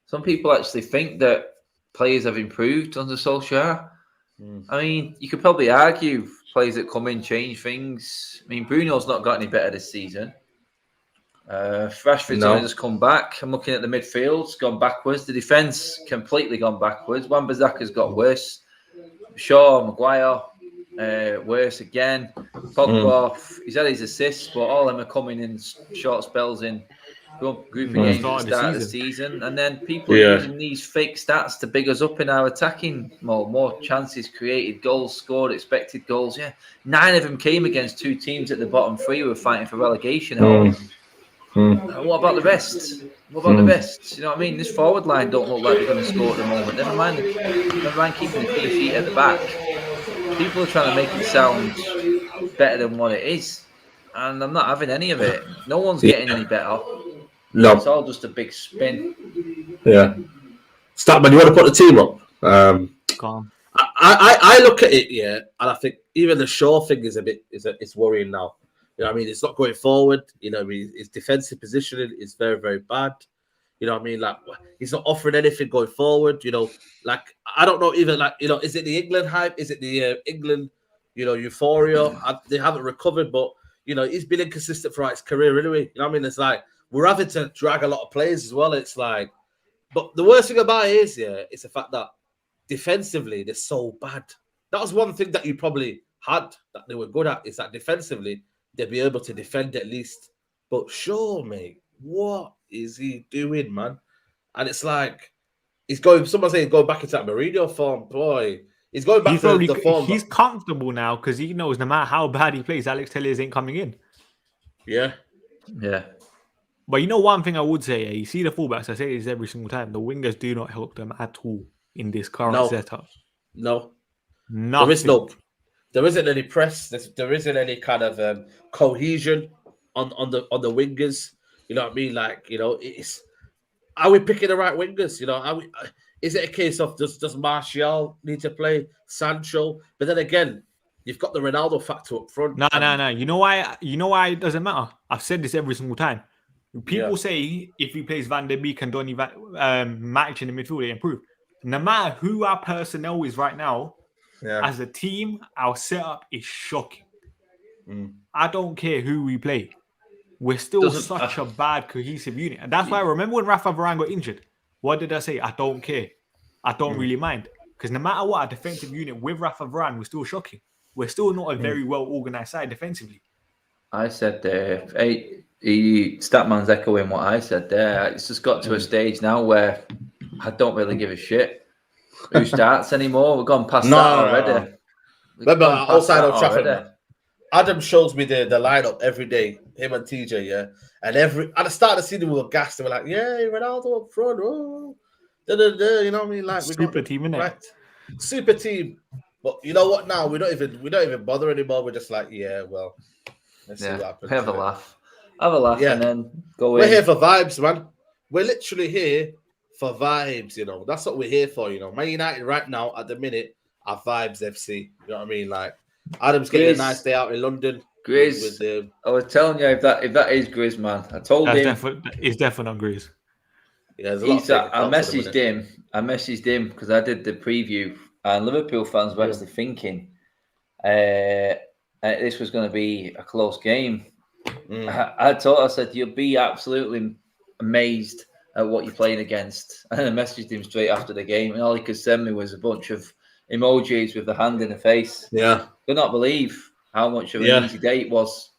Some people actually think that players have improved under Solskjaer. I mean, you could probably argue players that come in change things. I mean, Bruno's not got any better this season. Rashford's only just come back. I'm looking at the midfield. It's gone backwards. The defence completely gone backwards. Wan-Bissaka's got worse. Shaw, Maguire, worse again. Pogba, he's had his assists, but all of them are coming in short spells in grouping games at the start of the season. And then people are using these fake stats to big us up in our attacking mode. More chances created, goals scored, expected goals. Yeah, 9 of them came against 2 teams at the bottom 3 who were fighting for relegation. What about the rest? What about the rest? You know what I mean? This forward line don't look like they're going to score at the moment. Never mind keeping the clean sheet at the back. People are trying to make it sound better than what it is, and I'm not having any of it. No one's getting any better. No, it's all just a big spin. Yeah, Statman, you want to put the team up? Calm. I look at it, yeah, and I think even the Shaw thing is it's worrying now. You know what I mean? It's not going forward. You know what I mean? His defensive positioning is very, very bad. You know what I mean? Like, he's not offering anything going forward. You know, like, I don't know even, like, you know, is it the England hype? Is it the England, you know, euphoria? They haven't recovered, but, you know, he's been inconsistent throughout his career anyway. You know what I mean? It's like, we're having to drag a lot of players as well. It's like, but the worst thing about it is, yeah, it's the fact that defensively, they're so bad. That was one thing that you probably had that they were good at, is that defensively, they'd be able to defend at least. But sure, mate, what is he doing, man? And it's like, someone saying he's going back into that Mourinho form, boy. He's going back to the form. He's comfortable now because he knows no matter how bad he plays, Alex Telles ain't coming in. Yeah. Yeah. But you know one thing I would say, you see the fullbacks, I say this every single time, the wingers do not help them at all in this current setup. No. Nothing. There isn't any press. There isn't any kind of cohesion on the wingers. You know what I mean? Like, you know, are we picking the right wingers? You know, is it a case of does Martial need to play Sancho? But then again, you've got the Ronaldo factor up front. No. You know why it doesn't matter? I've said this every single time. People say if he plays Van der Beek and Donny match in the midfield, they improve. No matter who our personnel is right now, as a team, our setup is shocking. I don't care who we play. We're still such a bad cohesive unit. And that's why I remember when Rafa Varane got injured. What did I say? I don't care. I don't really mind. Because no matter what, our defensive unit with Rafa Varane was still shocking. We're still not a very well-organised side defensively. I said Statman's echoing what I said there. It's just got to a stage now where I don't really give a shit who starts anymore. We've gone past that already. Remember, outside of Trafford, Adam shows me the lineup every day, him and TJ, yeah. And at the start of the season, we were gassed. And we're like, yeah, Ronaldo up front. Oh, you know what I mean? Like, super team, innit? Right, super team. But you know what? Now we don't even bother anymore. We're just like, yeah, well, let's see what happens. Have a laugh, and then go in. We're here for vibes, man. We're literally here for vibes. You know, that's what we're here for. You know, Man United right now at the minute are vibes FC. You know what I mean? Like, Adam's getting a nice day out in London. Grizz, I was telling you if that is Grizz, man. I told him it's definitely not Grizz. Yeah, I messaged him because I did the preview, and Liverpool fans were actually thinking this was going to be a close game. I said you'll be absolutely amazed at what you're playing against, and I messaged him straight after the game, and all he could send me was a bunch of emojis with the hand in the face. Yeah, could not believe how much of an easy day it was.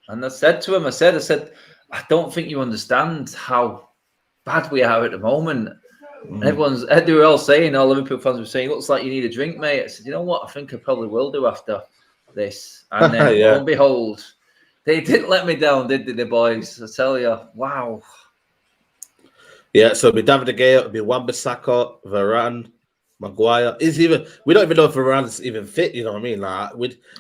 And I said to him, I said, I don't think you understand how bad we are at the moment. They were all saying, all Liverpool fans were saying, looks like you need a drink, mate. I said, you know what? I think I probably will do after this. And then, lo and behold, they didn't let me down, did they, the boys? I tell you, wow. Yeah, so it'll be David De Gea, it'll be Wan-Bissaka, Varane, Maguire. We don't even know if Varane's even fit. You know what I mean? Like,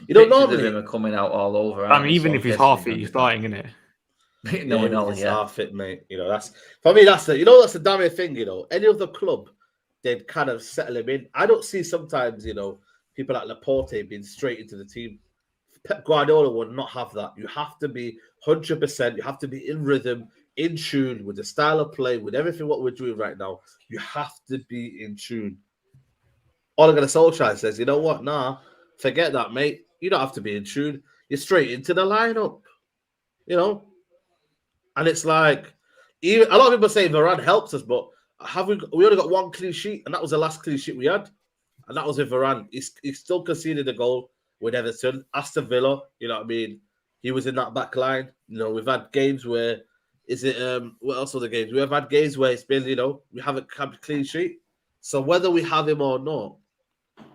normally him are coming out all over. I mean, even if he's half fit, he's starting, isn't it? He's half fit, mate. You know, that's for me. That's the damning thing. You know, any other club, they'd kind of settle him in. I don't see sometimes, you know, people like Laporte being straight into the team. Pep Guardiola would not have that. You have to be 100%. You have to be in rhythm, in tune with the style of play, with everything what we're doing right now. You have to be in tune. Ole Gunnar Solskjaer says, you know what? Nah, forget that, mate. You don't have to be in tune. You're straight into the lineup. You know? And it's like, even a lot of people say Varane helps us, but we only got one clean sheet, and that was the last clean sheet we had. And that was with Varane. He still conceded a goal with Everton. Aston Villa, you know what I mean? He was in that back line. You know, we've had games where, what else are the games? We have had games where it's been, you know, we haven't had a clean sheet. So whether we have him or not,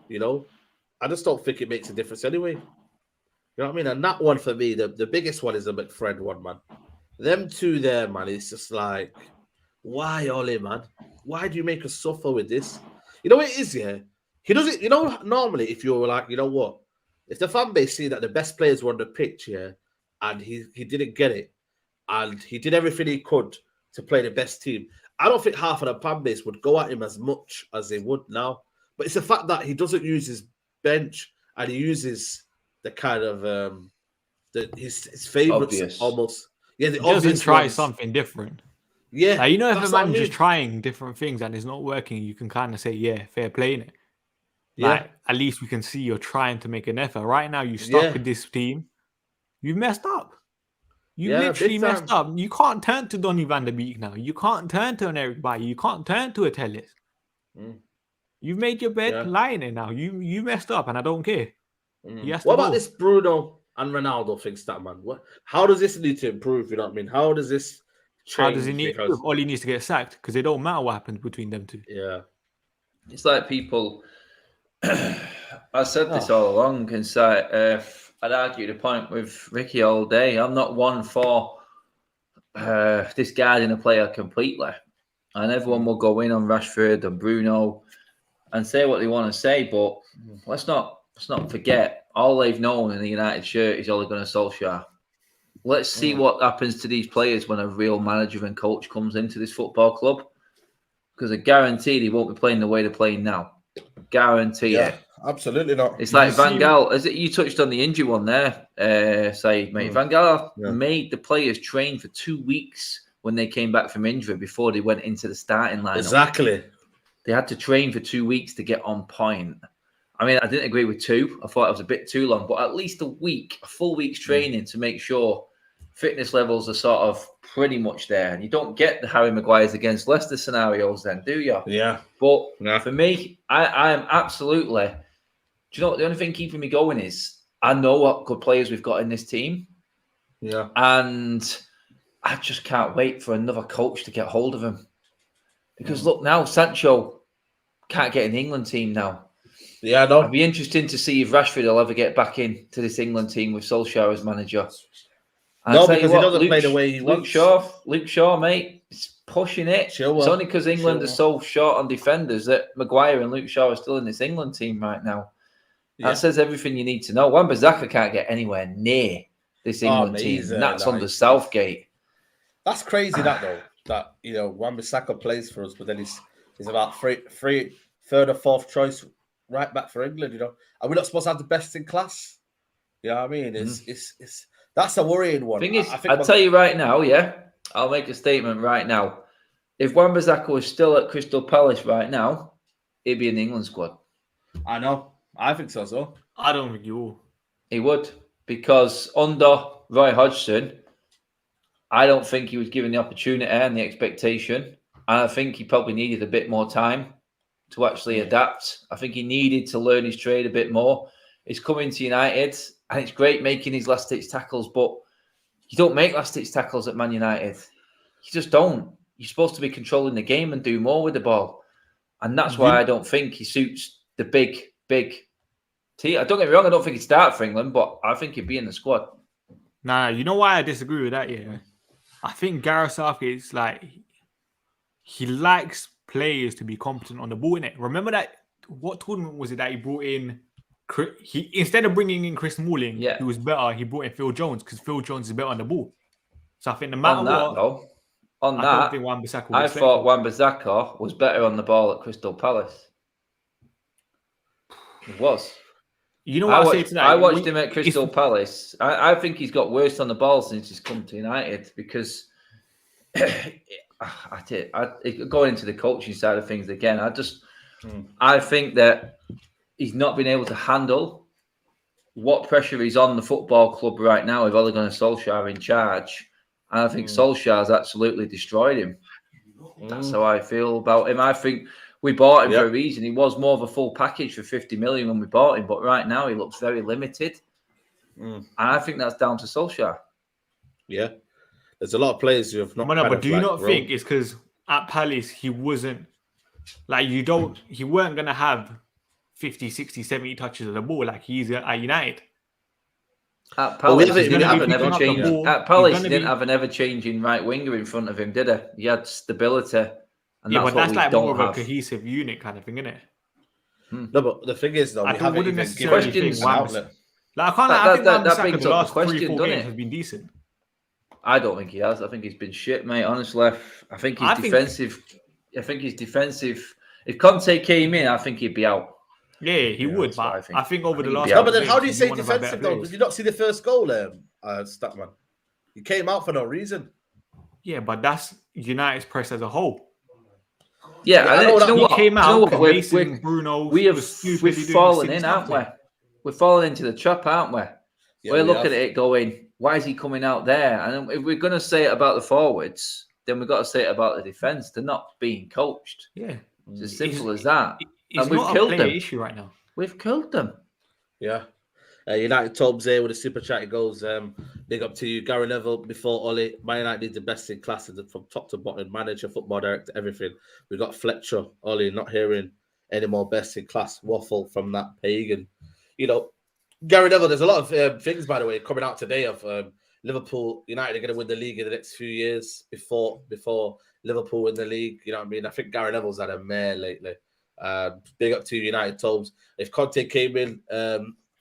you know, I just don't think it makes a difference anyway. You know what I mean? And that one for me, the biggest one is the McFred one, man. them two there, man, it's just like, why, Ole, man? Why do you make us suffer with this? You know what it is, yeah? He doesn't, normally if you're like, you know what? If the fan base see that the best players were on the pitch, yeah, and he didn't get it, and he did everything he could to play the best team, I don't think half of the fan base would go at him as much as they would now. But it's the fact that he doesn't use his bench and he uses the kind of his favorites Obvious. almost. Yeah, the He doesn't obvious try ones. something different. Yeah, Like, if that's a what I man's just mean. trying different things and it's not working, you can kind of say, yeah, fair play in it. Like, at least we can see you're trying to make an effort. Right now, you stuck with this team. You've messed up. You literally big messed time. up. You can't turn to Donny van der Beek now. You can't turn to an Eric Bailly. You can't turn to a Tellis. You've made your bed, lie in it now. You messed up, and I don't care. What about this Bruno and Ronaldo thing, man? How does this need to improve? You know what I mean? How does this change? How does he need to improve? All he needs to get sacked because it don't matter what happens between them two. Yeah. It's like people. I said this all along, and so I'd argue the point with Ricky all day. I'm not one for discarding a player completely, and everyone will go in on Rashford and Bruno and say what they want to say. But let's not forget, all they've known in the United shirt is Ole Gunnar Solskjaer. Let's see what happens to these players when a real manager and coach comes into this football club, because I guarantee they won't be playing the way they're playing now. Guarantee it. Absolutely not. It's like Van Gaal. As you touched on the injury one there, Saeed, mate. Van Gaal made the players train for 2 weeks when they came back from injury before they went into the starting lineup. Exactly. They had to train for 2 weeks to get on point. I mean, I didn't agree with 2. I thought it was a bit too long, but at least a full week's training to make sure fitness levels are sort of pretty much there. And you don't get the Harry Maguires against Leicester scenarios then, do you? Yeah. But for me, I am absolutely... Do you know what? The only thing keeping me going is I know what good players we've got in this team. Yeah. And I just can't wait for another coach to get hold of him. Because look now, Sancho can't get in the England team now. Yeah, I know. It'd be interesting to see if Rashford will ever get back into this England team with Solskjaer as manager. And no, because he doesn't play the way he wants. Luke Shaw, mate, is pushing it. It's only because England are so short on defenders that Maguire and Luke Shaw are still in this England team right now. That says everything you need to know. Wan-Bissaka can't get anywhere near this England team, and that's under Southgate. That's crazy, that though. That Wan-Bissaka plays for us, but then he's about third or fourth choice right back for England. Are we not supposed to have the best in class? You know what I mean? It's that's a worrying one. Thing is, I'll tell you right now, I'll make a statement right now. If Wan-Bissaka was still at Crystal Palace right now, he'd be in the England squad. I know. I think so. I don't think you will. He would, because under Roy Hodgson, I don't think he was given the opportunity and the expectation. And I think he probably needed a bit more time to actually adapt. I think he needed to learn his trade a bit more. He's coming to United, and it's great making his last-ditch tackles, but you don't make last-ditch tackles at Man United. You just don't. You're supposed to be controlling the game and do more with the ball. And that's why I don't think he suits the big team. Don't get me wrong, I don't think he'd start for England, but I think he'd be in the squad. Nah, you know why I disagree with that, I think Gareth Southgate's he likes players to be competent on the ball, innit? Remember that, what tournament was it that he brought in? He instead of bringing in Chris Smalling, who was better, he brought in Phil Jones because Phil Jones is better on the ball. So I think no matter I thought Wan-Bissaka was better on the ball at Crystal Palace. He was. You know what I say to that? I watched him at Crystal Palace. I think he's got worse on the ball since he's come to United because going into the coaching side of things again, I think that he's not been able to handle what pressure is on the football club right now with Ole Gunnar Solskjaer in charge. And I think Solskjaer's absolutely destroyed him. That's how I feel about him. I think we bought him for a reason. He was more of a full package for 50 million when we bought him, but right now he looks very limited. And I think that's down to Solskjaer. Yeah. There's a lot of players who have not. But do you not think it's because at Palace he wasn't he weren't going to have 50, 60, 70 touches of the ball like he's at United? At Palace, he didn't have an an ever-changing- ever-changing. At He's Palace, gonna he didn't be- have an ever-changing right winger in front of him, did he? He had stability, and Yeah, that's but what that's we like more don't of a have. cohesive unit kind of thing, isn't it? No, but the thing is, though, I we haven't wouldn't even given necessarily him think an outlet. Like, I That- think that Wan-Bissaka brings the up the last question, 3-4 doesn't games it? has been decent. I don't think he has. I think he's been shit, mate. Honestly, I think he's defensive. I think he's defensive. If Conte came in, I think he'd be out. Yeah, he would, that's what but I I think. think over the he'd last be No, out. but then games, how do you he's say been one of our better defensive, though? players. Did you not see the first goal, Statman? He came out for no reason. Yeah, but that's United's press as a whole. Yeah, Yeah, I and know do you that- know He what? came Do you know out what? because Mason Bruno we've was stupidly doing fallen silly in, stuff aren't we? there. We're falling into the trap, aren't we? Yeah, we're we looking have. at it going, why is he coming out there? And if we're going to say it about the forwards, then we've got to say it about the defence. They're not being coached. Yeah, It's as simple as that. It's And we've not a killed player them. issue right now. We've killed them. Yeah. United Tobes here with a super chat. It goes, big up to you, Gary Neville. Before Ole, Man United needs the best in class from top to bottom, manager, football director, everything. We got Fletcher, Ole, not hearing any more best in class waffle from that pagan. You know, Gary Neville, there's a lot of things, by the way, coming out today of Liverpool, United are going to win the league in the next few years before Liverpool win the league. You know what I mean? I think Gary Neville's had a mare lately. Big up to United Tobes. If Conte came in,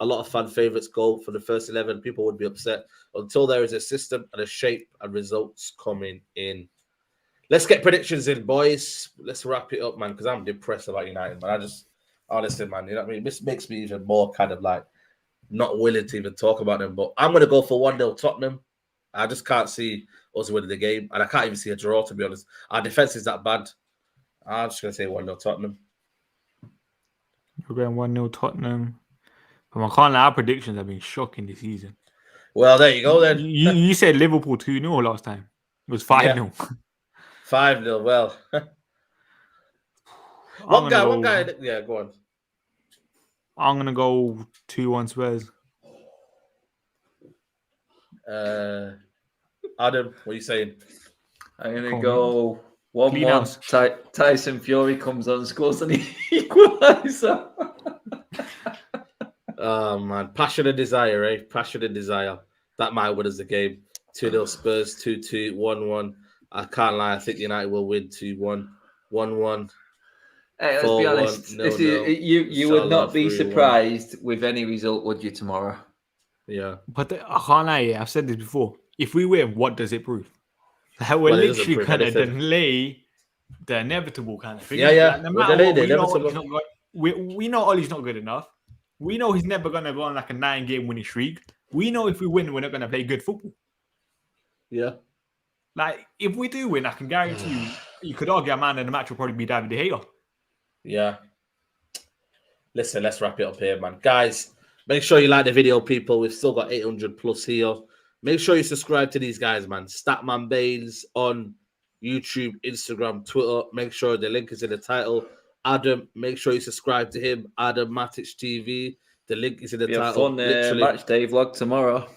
a lot of fan favourites go for the first 11. People would be upset until there is a system and a shape and results coming in. Let's get predictions in, boys. Let's wrap it up, man, because I'm depressed about United, man. Honestly, man, you know what I mean? This makes me even more kind of like not willing to even talk about them. But I'm going to go for 1-0 Tottenham. I just can't see us winning the game, and I can't even see a draw, to be honest. Our defence is that bad. I'm just going to say 1-0 Tottenham. We're going 1-0 Tottenham. But I can't lie, our predictions have been shocking this season. Well, there you go then. You said Liverpool 2-0 last time. It was 5-0. Yeah. 5-0. Well, one guy. Yeah, go on. I'm gonna go 2-1 Spurs. Adam, what are you saying? I'm going Come to on, go 1-1. Clean house. Tyson Fury comes on, scores an equaliser. Oh, man. Passion and desire, eh? Passion and desire. That might win us the game. 2-0 Spurs, 2-2, 1-1. I can't lie. I think United will win 2-1, 1-1. Hey, let's be 4-1, honest. no, You would not be 3-1. surprised with any result, would you, tomorrow? Yeah. But I can't lie, I've said this before. If we win, what does it prove? Like, we're Well, it doesn't literally prove going to anything. delay the inevitable kind of thing. Yeah. Like, no We're matter delaying what, the inevitable. we know Ollie's not good enough. We know he's never going to go on like a 9-game winning streak. We know if we win, we're not going to play good football. Yeah. Like, if we do win, I can guarantee you could argue a man in the match will probably be David De Gea. Yeah. Listen, let's wrap it up here, man. Guys, make sure you like the video, people. We've still got 800 plus here. Make sure you subscribe to these guys, man. Statman Baines on YouTube, Instagram, Twitter. Make sure the link is in the title. Adam, make sure you subscribe to him. Adam Matic TV. The link is in the title. Fun match day vlog tomorrow.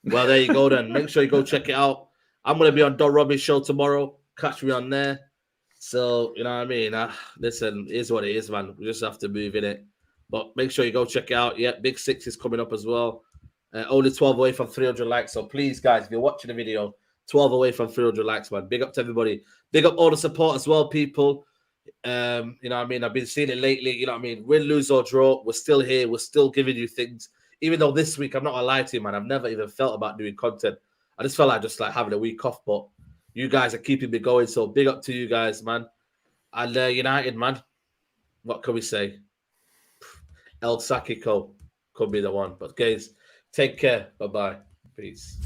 Well, there you go then. Make sure you go check it out. I'm going to be on Don Robbie's show tomorrow. Catch me on there. So, you know what I mean? Listen, it is what it is, man. We just have to move in it. But make sure you go check it out. Yeah, Big Six is coming up as well. Only 12 away from 300 likes. So please, guys, if you're watching the video, 12 away from 300 likes, man. Big up to everybody. Big up all the support as well, people. You know what I mean? I've been seeing it lately. You know what I mean? Win, lose, or draw. We're still here. We're still giving you things. Even though this week, I'm not going to lie to you, man. I've never even felt about doing content. I just felt like having a week off. But you guys are keeping me going. So big up to you guys, man. And United, man. What can we say? EL-SACKICO could be the one. But guys, take care. Bye-bye. Peace.